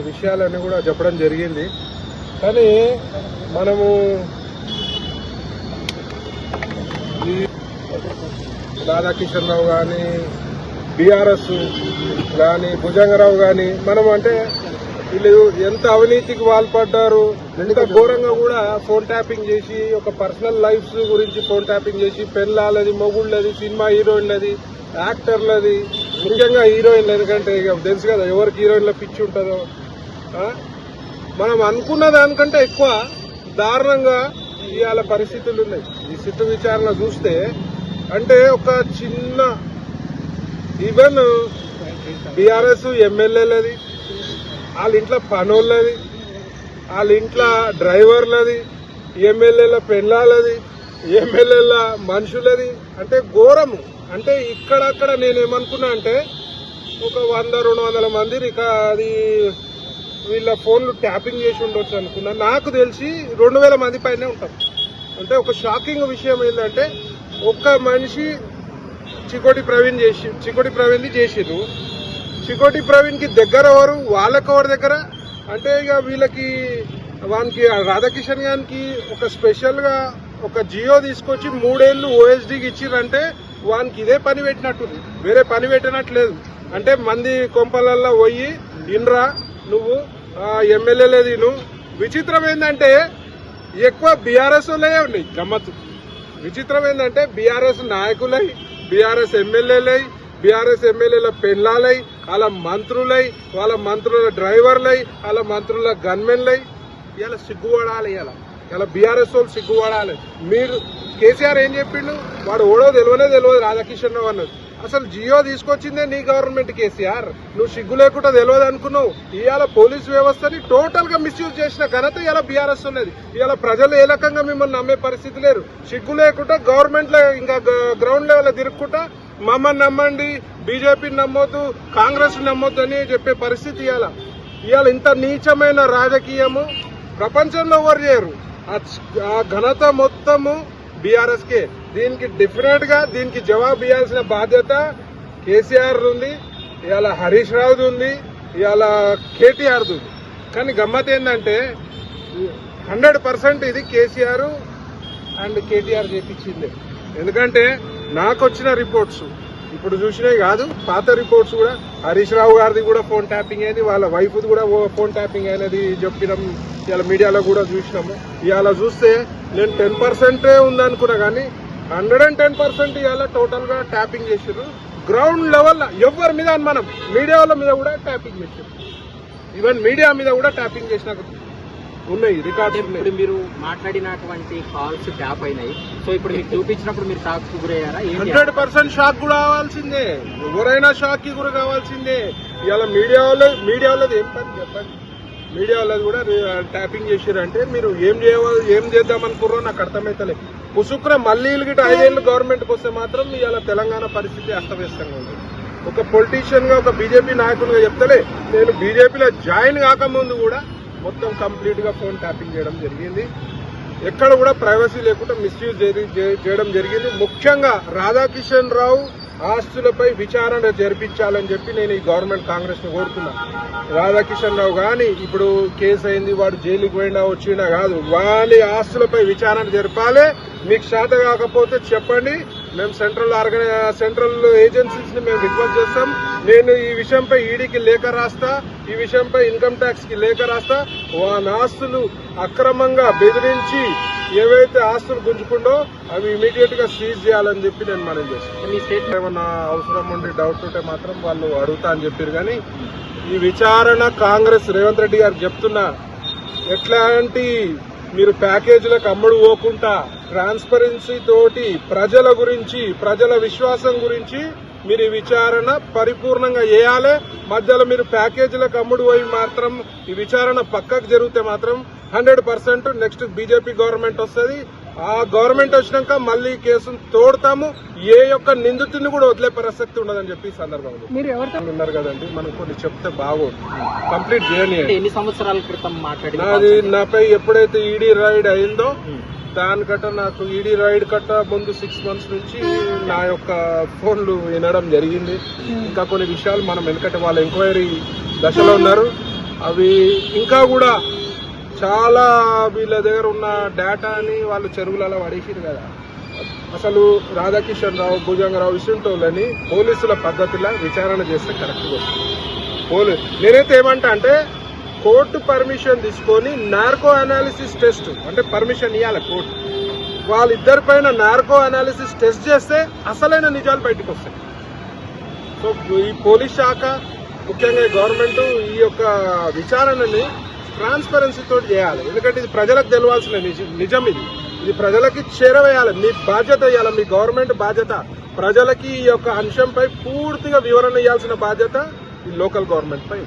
విషయాలన్నీ కూడా చెప్పడం జరిగింది. కానీ మనము రాధాకిషన్ రావు కానీ బీఆర్ఎస్ కానీ భుజంగరావు కానీ మనం అంటే వీళ్ళు ఎంత అవినీతికి పాల్పడ్డారు, ఎంత ఘోరంగా కూడా ఫోన్ ట్యాపింగ్ చేసి ఒక పర్సనల్ లైఫ్స్ గురించి ఫోన్ ట్యాపింగ్ చేసి పెళ్ళాలది, మొగుళ్ళది, సినిమా హీరోయిన్లది, యాక్టర్లది, ముఖ్యంగా హీరోయిన్లు. ఎందుకంటే ఇక తెలుసు కదా ఎవరికి హీరోయిన్ల పిచ్చి ఉంటుందో. మనం అనుకున్న దానికంటే ఎక్కువ దారుణంగా ఇవాళ పరిస్థితులు ఉన్నాయి. ఈ సిట్టు విచారణ చూస్తే అంటే ఒక చిన్న ఈవెన్ బీఆర్ఎస్ ఎమ్మెల్యేలది, వాళ్ళ ఇంట్లో పనోళ్ళది, వాళ్ళ ఇంట్లో డ్రైవర్లది, ఎమ్మెల్యేల పెళ్ళాలది, ఎమ్మెల్యేల మనుషులది, అంటే ఘోరము. అంటే ఇక్కడక్కడ నేనేమనుకున్నా అంటే ఒక 100-200 మంది అది వీళ్ళ ఫోన్లు ట్యాపింగ్ చేసి ఉండొచ్చు అనుకున్నా. నాకు తెలిసి 2000 మంది పైనే ఉంటాం. అంటే ఒక షాకింగ్ విషయం ఏంటంటే ఒక్క మనిషి చికోటి ప్రవీణ్ది చేసిరు. చికోటి ప్రవీణ్ కి దగ్గర ఎవరు, వాళ్ళకి ఎవరి దగ్గర అంటే ఇక వీళ్ళకి వానికి రాధాకిషన్ గారికి ఒక స్పెషల్ గా ఒక జియో తీసుకొచ్చి 3 ఏళ్లు ఓఎస్డీకి ఇచ్చిరంటే వానికి ఇదే పని పెట్టినట్టుంది, వేరే పని పెట్టినట్లేదు. అంటే మంది కొంపలల్లో పోయి ఇన్రా నువ్వు ఎమ్మెల్యేలే తిను. విచిత్రం ఏంటంటే ఎక్కువ బీఆర్ఎస్ వాళ్ళే ఉన్నాయి. గమ్మత్తు విచిత్రం ఏంటంటే బీఆర్ఎస్ నాయకులై, బీఆర్ఎస్ ఎమ్మెల్యేలై, బీఆర్ఎస్ ఎమ్మెల్యేల పెళ్ళాలై, వాళ్ళ మంత్రులై, వాళ్ళ మంత్రుల డ్రైవర్లై, వాళ్ళ మంత్రుల గన్మెన్లై. ఇలా సిగ్గుపడాలి, ఇలా బీఆర్ఎస్ వాళ్ళు సిగ్గుపడాలి. మీరు కేసీఆర్ ఏం చెప్పిండు, వాడు ఓడో తెలియదు రాధాకిషన్ రావు అన్నది. అసలు జియో తీసుకొచ్చిందే నీ గవర్నమెంట్ కేసీఆర్, నువ్వు సిగ్గు లేకుండా తెలియదు అనుకున్నావు. ఇవాళ పోలీస్ వ్యవస్థని టోటల్ గా మిస్యూజ్ చేసిన ఘనత ఇలా బీఆర్ఎస్ ఉన్నది. ఇవాళ ప్రజలు ఏ రకంగా మిమ్మల్ని నమ్మే పరిస్థితి లేరు. సిగ్గు లేకుండా గవర్నమెంట్ లో ఇంకా గ్రౌండ్ లెవెల్ తిరుక్కుంటా మమ్మల్ని నమ్మండి, బీజేపీని నమ్మొద్దు, కాంగ్రెస్ నమ్మొద్దు అని చెప్పే పరిస్థితి ఇవాళ ఇంత నీచమైన రాజకీయము ప్రపంచంలో ఎవరు చేయరు. ఆ ఘనత మొత్తము బీఆర్ఎస్ కే. దీనికి డెఫినెట్ గా దీనికి జవాబు ఇవ్వాల్సిన బాధ్యత కేసీఆర్ ఉంది, ఇవాళ హరీష్ రావుది ఉంది, ఇవాళ కేటీఆర్ది ఉంది. కానీ గమ్మత్ ఏంటంటే 100% ఇది కేసీఆర్ అండ్ కేటీఆర్ చేపించిందే. ఎందుకంటే నాకు వచ్చిన రిపోర్ట్స్ ఇప్పుడు చూసినవి కాదు, పాత రిపోర్ట్స్ కూడా హరీష్ రావు గారిది కూడా ఫోన్ ట్యాపింగ్ అయింది, వాళ్ళ వైఫ్ది కూడా ఫోన్ ట్యాపింగ్ అయినది చెప్పినాం. ఇవాళ మీడియాలో కూడా చూసినాము. ఇవాళ చూస్తే నేను 10% ఉందనుకున్నా కానీ 110% ఇవాళ టోటల్ గా ట్యాపింగ్ చేసారు. గ్రౌండ్ లెవెల్ ఎవరి మీద మనం మీడియాల మీద కూడా ట్యాపింగ్ చేశారు. ఈవెన్ మీడియా మీద కూడా ట్యాపింగ్ చేసిన ఉన్నాయి రికార్డ్స్. ఇప్పుడు మీరు మాట్లాడినటువంటి కాల్స్ ట్యాప్ అయినాయి. సో ఇప్పుడు మీకు చూపించినప్పుడు మీరు షాక్ కు గురయ్యారా? 100% షాక్ కూడా కావాల్సిందే, ఎవరైనా షాక్ కి గురి కావాల్సిందే. ఇవాళ మీడియా వాళ్ళది ఏం పని చెప్పండి. మీడియా వాళ్ళది కూడా ట్యాపింగ్ చేశారంటే మీరు ఏం చేద్దామనుకుర్రో నాకు అర్థమైతలే. పుసుకున మళ్ళీ గిట్ట 5 ఏళ్ళు గవర్నమెంట్కి వస్తే మాత్రం ఇవాళ తెలంగాణ పరిస్థితి అస్తవ్యస్తంగా ఉంది. ఒక పొలిటీషియన్ గా, ఒక బీజేపీ నాయకునిగా చెప్తలే, నేను బీజేపీలో జాయిన్ కాకముందు కూడా మొత్తం కంప్లీట్ గా ఫోన్ ట్యాపింగ్ చేయడం జరిగింది. ఎక్కడ కూడా ప్రైవసీ లేకుండా మిస్యూజ్ చేయడం జరిగింది. ముఖ్యంగా రాధాకిషన్ రావు ఆస్తులపై విచారణ జరిపించాలని చెప్పి నేను ఈ గవర్నమెంట్ కాంగ్రెస్ ను కోరుతున్నా. రాధాకిషన్ రావు గాని ఇప్పుడు కేసు అయింది, వాడు జైలుకి పోయినా వచ్చినా కాదు, వాళ్ళ ఆస్తులపై విచారణ జరపాలి. మీకు శాత కాకపోతే చెప్పండి, మేము సెంట్రల్ ఏజెన్సీస్ ని మేము రిక్వెస్ట్ చేస్తాం. నేను ఈ విషయంపై ఈడీకి లేఖ రాస్తా, ఈ విషయంపై ఇన్కమ్ ట్యాక్స్ కి లేఖ రాస్తా. వాళ్ళ ఆస్తులు అక్రమంగా బెదిరించి ఏవైతే ఆస్తులు గుంజుకుండో అవి ఇమీడియట్ గా సీజ్ చేయాలని చెప్పి నేను మనం చేస్తాను. ఈ స్టేట్ ఏమన్నా అవసరం ఉండి డౌట్ ఉంటే మాత్రం వాళ్ళు అడుగుతా అని చెప్పారు. కానీ ఈ విచారణ కాంగ్రెస్ రేవంత్ రెడ్డి గారు చెప్తున్నా, ఎట్లాంటి మీరు ప్యాకేజీలకు అమ్ముడు పోకుండా ట్రాన్స్పరెన్సీ తోటి ప్రజల గురించి, ప్రజల విశ్వాసం గురించి మీరు ఈ విచారణ పరిపూర్ణంగా చేయాలి. మధ్యలో మీరు ప్యాకేజీలకు అమ్ముడు పోయి మాత్రం ఈ విచారణ పక్కకు జరిగితే మాత్రం 100% నెక్స్ట్ బీజేపీ గవర్నమెంట్ వస్తుంది. ఆ గవర్నమెంట్ వచ్చినాక మళ్ళీ కేసును తోడతాము. ఏ యొక్క నిందితుడిని కూడా వదిలే ప్రసక్తి ఉండదని చెప్పి ఈ సందర్భంలో మీరు ఎవరు ఉన్నారు కదండి, మనం కొన్ని చెప్తే బాగోదు. కంప్లీట్ చేయని ఎన్ని సంవత్సరాల క్రితం మాట్లాడి నాది నాపై ఎప్పుడైతే ఈడీ రైడ్ అయిందో దానికట్ట నాకు ఈడీ రైడ్ కట్ట ముందు 6 months నుంచి నా యొక్క ఫోన్లు వినడం జరిగింది. ఇంకా కొన్ని విషయాలు మనం ఎందుకంటే వాళ్ళ ఎంక్వైరీ దశలో ఉన్నారు, అవి ఇంకా కూడా చాలా వీళ్ళ దగ్గర ఉన్న డేటాని వాళ్ళు చెరువులలో పడేసారు కదా. అసలు రాధాకిషన్ రావు, భుజంగరావు ఇసుంటోళ్ళని పోలీసుల పద్ధతిలో విచారణ చేస్తే కరెక్ట్గా వస్తుంది. నేనైతే ఏమంటా అంటే కోర్టు పర్మిషన్ తీసుకొని నార్కో అనాలిసిస్ టెస్ట్ అంటే పర్మిషన్ ఇవ్వాలి కోర్టు. వాళ్ళిద్దరిపైన నార్కో అనాలిసిస్ టెస్ట్ చేస్తే అసలైన నిజాలు బయటకు వస్తాయి. సో ఈ పోలీస్ శాఖ ముఖ్యంగా గవర్నమెంట్ ఈ యొక్క విచారణని ట్రాన్స్పరెన్సీ తోటి చేయాలి. ఎందుకంటే ఇది ప్రజలకు తెలవాల్సిన నిజం. ఇది ప్రజలకి చేరవేయాలి. మీ బాధ్యత ఇవ్వాలి, మీ గవర్నమెంట్ బాధ్యత. ప్రజలకి ఈ యొక్క అంశంపై పూర్తిగా వివరణ ఇవ్వాల్సిన బాధ్యత ఈ లోకల్ గవర్నమెంట్ పై.